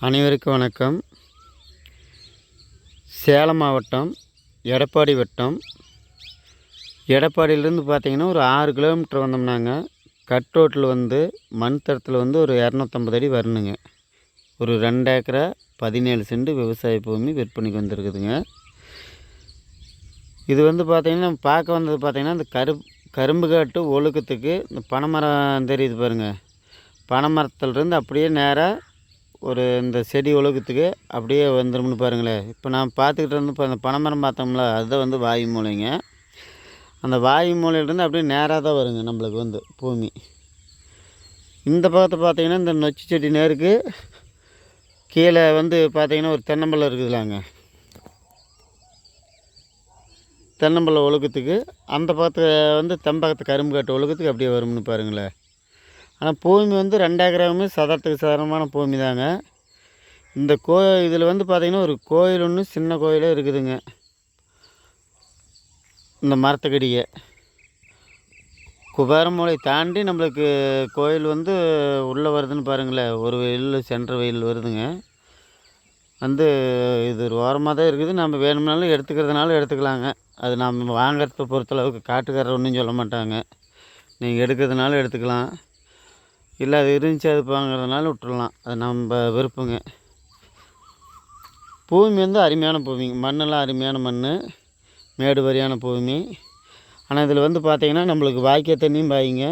அனைவருக்கும் வணக்கம். சேலம் மாவட்டம் எடப்பாடி வட்டம். எடப்பாடியிலேருந்து பார்த்திங்கன்னா ஒரு 6 கிலோமீட்டர் வந்தோம்னாங்க கட் ரோட்டில் மண் தரத்தில் ஒரு 250 அடி வரணுங்க. ஒரு 2 ஏக்கரா 17 சென்ட் விவசாய பூமி விற்பனைக்கு வந்திருக்குதுங்க. இது பார்த்திங்கன்னா நம்ம பார்க்க வந்தது பார்த்திங்கன்னா இந்த கரும்பு காட்டு ஒழுக்கத்துக்கு இந்த பனைமரம் தெரியுது பாருங்கள். பனைமரத்துலேருந்து அப்படியே நேராக இந்த செடி ஒழுக்கத்துக்கு அப்படியே வந்துடும்னு பாருங்களேன். இப்போ நான் பார்த்துக்கிட்டு இப்போ அந்த பனைமரம் பார்த்தோம்ல, அதுதான் வாயு மூலைங்க. அந்த வாயு மூலையிலேருந்து அப்படியே நேராக தான் வருங்க நம்மளுக்கு பூமி. இந்த பக்கத்தை பார்த்திங்கன்னா இந்த நொச்சி செடி நேருக்கு கீழே பார்த்திங்கன்னா ஒரு தென்னம்பழம் இருக்குதுலாங்க. தென்னம்பழம் ஒழுக்கத்துக்கு அந்த பக்கத்தை தெம்பகத்து கரும்பு காட்டு ஒழுக்கத்துக்கு அப்படியே வரும்னு பாருங்களேன். ஆனால் பூமி 2 ஏக்கராவுமே சாதாரணமான பூமி தாங்க. இந்த இதில் பார்த்திங்கன்னா ஒரு கோயில் ஒன்று சின்ன கோயிலே இருக்குதுங்க. இந்த மரத்துக்கடியை குபாரமூலை தாண்டி நம்மளுக்கு கோயில் உள்ளே வருதுன்னு பாருங்களேன். ஒரு வெயில் சென்ட்ரு வெயில் வருதுங்க. இது ஓரமாக தான் இருக்குது. நம்ம வேணும்னாலும் எடுத்துக்கிறதுனாலும் எடுத்துக்கலாங்க. அது நம்ம வாங்கிறத பொறுத்தளவுக்கு காட்டுக்காரர் ஒன்றும் சொல்ல மாட்டாங்க. நீங்கள் எடுக்கிறதுனாலும் எடுத்துக்கலாம், இல்லை அது இருந்துச்சு அது வாங்கிறதுனால விட்டுடலாம். அது நம்ம விருப்பங்க. பூமி அருமையான பூமிங்க. மண்ணெல்லாம் அருமையான மண், மேடு வரியான பூமி. ஆனால் இதில் பார்த்திங்கன்னா நம்மளுக்கு வாய்க்கால் தண்ணியும் பாய்ங்க.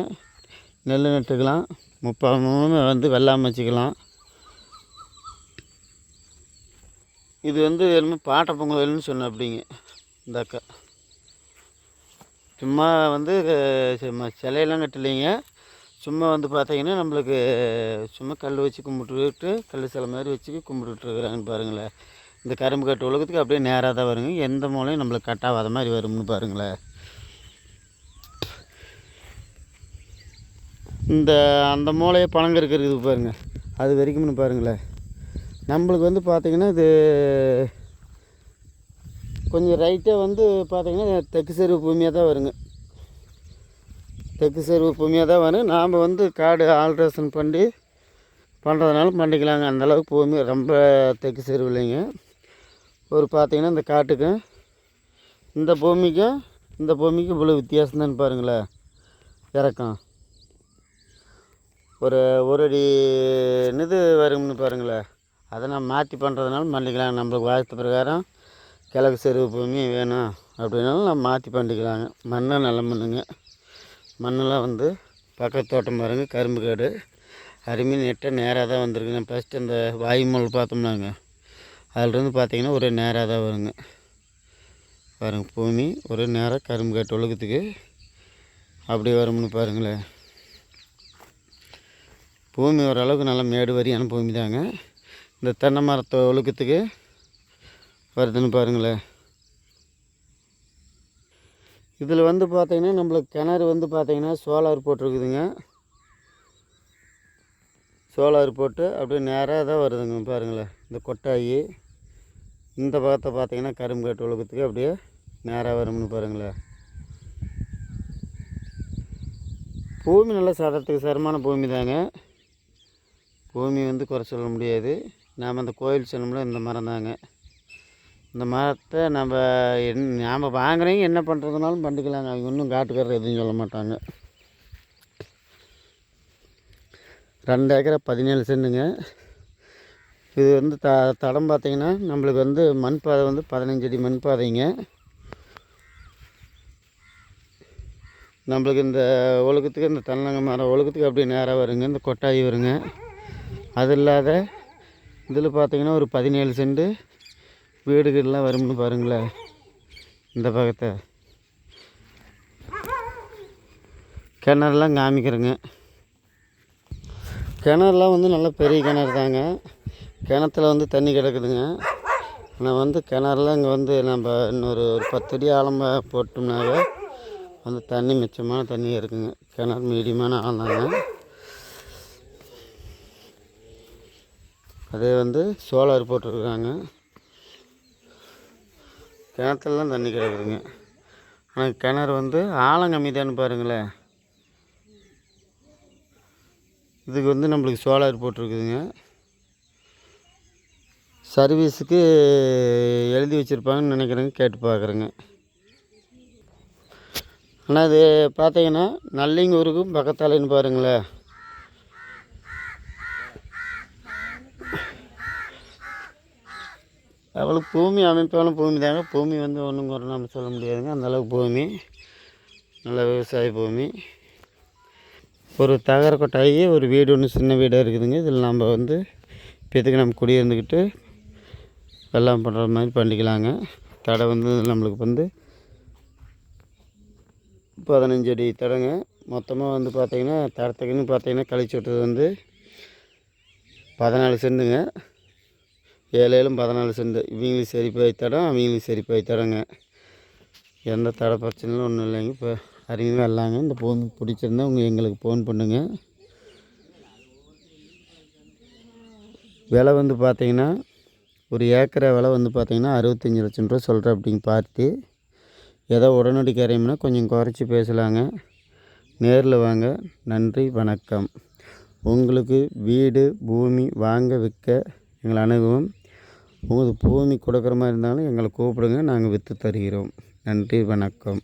நெல் நட்டுக்கலாம், முப்பாவும் வெள்ளாமை வச்சுக்கலாம். இது என்னமோ பாட்டை பொங்கல்னு சொன்ன அப்படிங்க இந்த அக்கா. சும்மா சிலையெல்லாம் கட்டலைங்க. சும்மா பார்த்திங்கன்னா நம்மளுக்கு சும்மா கல் வச்சு கும்பிட்டுக்கிட்டு கல் சிலை மாதிரி வச்சு கும்பிட்டுருக்குறாங்கன்னு பாருங்களேன். இந்த கரும்பு கட்டு உலகத்துக்கு அப்படியே நேராக தான் வருங்க. எந்த மூலையும் நம்மளுக்கு கட்டாகாத மாதிரி வரும்னு பாருங்களேன். அந்த மூலையை பனங்கருக்கு இருக்குது பாருங்கள், அது வரைக்கும்னு பாருங்களேன். நம்மளுக்கு பார்த்திங்கன்னா இது கொஞ்சம் ரைட்டாக பார்த்திங்கன்னா தெற்கு செருவு பூமியாக தான் வருங்க. தெற்கு செருவு பூமியாக தான் வரும். நாம் காடு ஆல்ட்ரேஷன் பண்ணுறதுனால பண்ணிக்கலாங்க. அந்தளவுக்கு பூமி ரொம்ப தெற்கு செருவு இல்லைங்க. பார்த்திங்கன்னா இந்த காட்டுக்கும் இந்த பூமிக்கும் இவ்வளோ வித்தியாசம் தான் பாருங்களேன். இறக்கம் ஒரு அடி இது வரும்னு பாருங்களேன். அதை நம்ம மாற்றி பண்ணுறதுனால பண்ணிக்கலாம். நம்மளுக்கு வாழ்த்து பிரகாரம் கிழக்கு செருவு பூமி வேணும் அப்படின்னாலும் நம்ம மாற்றி பண்ணிக்கலாங்க. மண்ணை நல்ல மண்ணுங்க. மண்ணெல்லாம் பக்கத்து தோட்டம் பாருங்க, கரும்பு காடு அருமையாக நெட்டாக நேராக தான் வந்திருக்குங்க. ஃபஸ்ட்டு அந்த வாயுமூல் பார்த்தோம்னாங்க, அதிலிருந்து பார்த்திங்கன்னா ஒரு நேராக தான் வருங்க. பாருங்கள், பூமி ஒரு நேராக கரும்பு காட்டு ஒழுக்கத்துக்கு அப்படி வரும்னு பாருங்களேன். பூமி ஓரளவுக்கு நல்லா மேடு வரியான பூமி தாங்க. இந்த தென்னை மரத்தை ஒழுக்கத்துக்கு வருதுன்னு பாருங்களேன். இதில் பார்த்திங்கன்னா நம்மளுக்கு கிணறு பார்த்திங்கன்னா சோலார் போட்டிருக்குதுங்க. சோலார் போட்டு அப்படியே நேராக தான் வருதுங்க பாருங்களேன். இந்த கொட்டாயி இந்த பக்கத்தை பார்த்திங்கன்னா கரும்பு காட்டு ஒழுக்கத்துக்கு அப்படியே நேராக வரும்னு பாருங்களேன். பூமி நல்லா சரமான பூமி தாங்க. பூமி குறை சொல்ல முடியாது. நாம் அந்த கோயில் சொன்னோம்ல, இந்த மரம் தாங்க. இந்த மரத்தை நாம் வாங்குறீங்க என்ன பண்ணுறதுனாலும் பண்ணிக்கலாங்க. அவங்க ஒன்றும் காட்டுக்காரர் எதுவும் சொல்ல மாட்டாங்க. 2 ஏக்கரா 17 சென்ட்டுங்க. இது தடம் பார்த்திங்கன்னா நம்மளுக்கு மண் பாதை 15 அடி மண் பாதைங்க. நம்மளுக்கு இந்த ஒழுக்கத்துக்கு இந்த தென்னங்க மரம் ஒழுக்கத்துக்கு அப்படியே நேராக வருங்க. இந்த கொட்டாயி வருங்க. அது இல்லாத இதில் பார்த்திங்கன்னா ஒரு 17 சென்ட் வீடுகள்லாம் வரும்னு பாருங்களேன். இந்த பக்கத்தை கிணறுலாம் காமிக்கிறேங்க. கிணறுலாம் நல்ல பெரிய கிணறு தாங்க. கிணத்துல தண்ணி கிடக்குதுங்க. ஆனால் கிணறுலாம் இங்கே நம்ம இன்னொரு 10 அடி ஆழம் போட்டோம்னாவே தண்ணி மிச்சமான தண்ணி இருக்குங்க. கிணறு மீடியமான ஆழம் தாங்க. அதே சோலார் போட்டிருக்குறாங்க. கிணத்துலலாம் தண்ணி கிடக்குதுங்க. ஆனால் கிணறு ஆழம் கம்மி தான்னு பாருங்களேன். இதுக்கு நம்மளுக்கு சோலார் போட்டிருக்குதுங்க. சர்வீஸுக்கு எழுதி வச்சுருப்பாங்கன்னு நினைக்கிறேங்க, கேட்டு பார்க்குறேங்க. ஆனால் அது பார்த்தீங்கன்னா நல்லிங்கூருக்கும் பக்கத்தாலேன்னு பாருங்களேன். அவ்வளோ பூமி அமைப்பான பூமி தாங்க. பூமி வந்து ஒன்றும் குறை நம்ம சொல்ல முடியாதுங்க. அந்தளவுக்கு பூமி நல்ல விவசாய பூமி. ஒரு தகர கொட்டாயி ஒரு வீடு ஒன்று சின்ன வீடாக இருக்குதுங்க. இதில் நம்ம வந்து இப்போதைக்கு நம்ம குடியிருந்துக்கிட்டு வெள்ளாமை பண்ணுற மாதிரி பண்ணிக்கலாங்க. தடை வந்து நம்மளுக்கு வந்து 15 அடி தடைங்க. மொத்தமாக வந்து பார்த்திங்கன்னா தரத்துக்குன்னு பார்த்திங்கன்னா கழிச்சு விட்டது வந்து 14 சென்ட்டுங்க. 7 7 14 சென்ட். இவங்களுக்கு சரிப்பாய் தடம், அவங்களுக்கு சரிப்பாய் தடங்க. எந்த தடை பிரச்சனையும் ஒன்றும் இல்லைங்க. இப்போ அறிவுமே இல்லாங்க. இந்த ஃபோன் பிடிச்சிருந்தா எங்களுக்கு ஃபோன் பண்ணுங்கள். விலை வந்து பார்த்திங்கன்னா ஒரு ஏக்கரை விலை வந்து பார்த்திங்கன்னா 65 லட்சம் ரூபா சொல்கிறேன். அப்படிங்க பார்த்து ஏதோ உடனடி கரையும்னா கொஞ்சம் குறைச்சி பேசலாங்க. நேரில் வாங்க. நன்றி, வணக்கம். உங்களுக்கு வீடு பூமி வாங்க விற்க எங்களை அணுகவும். உங்களுக்கு பூமி கொடுக்குற மாதிரி இருந்தாலும் எங்களை கூப்பிடுங்க, நாங்கள் விற்று தருகிறோம். நன்றி, வணக்கம்.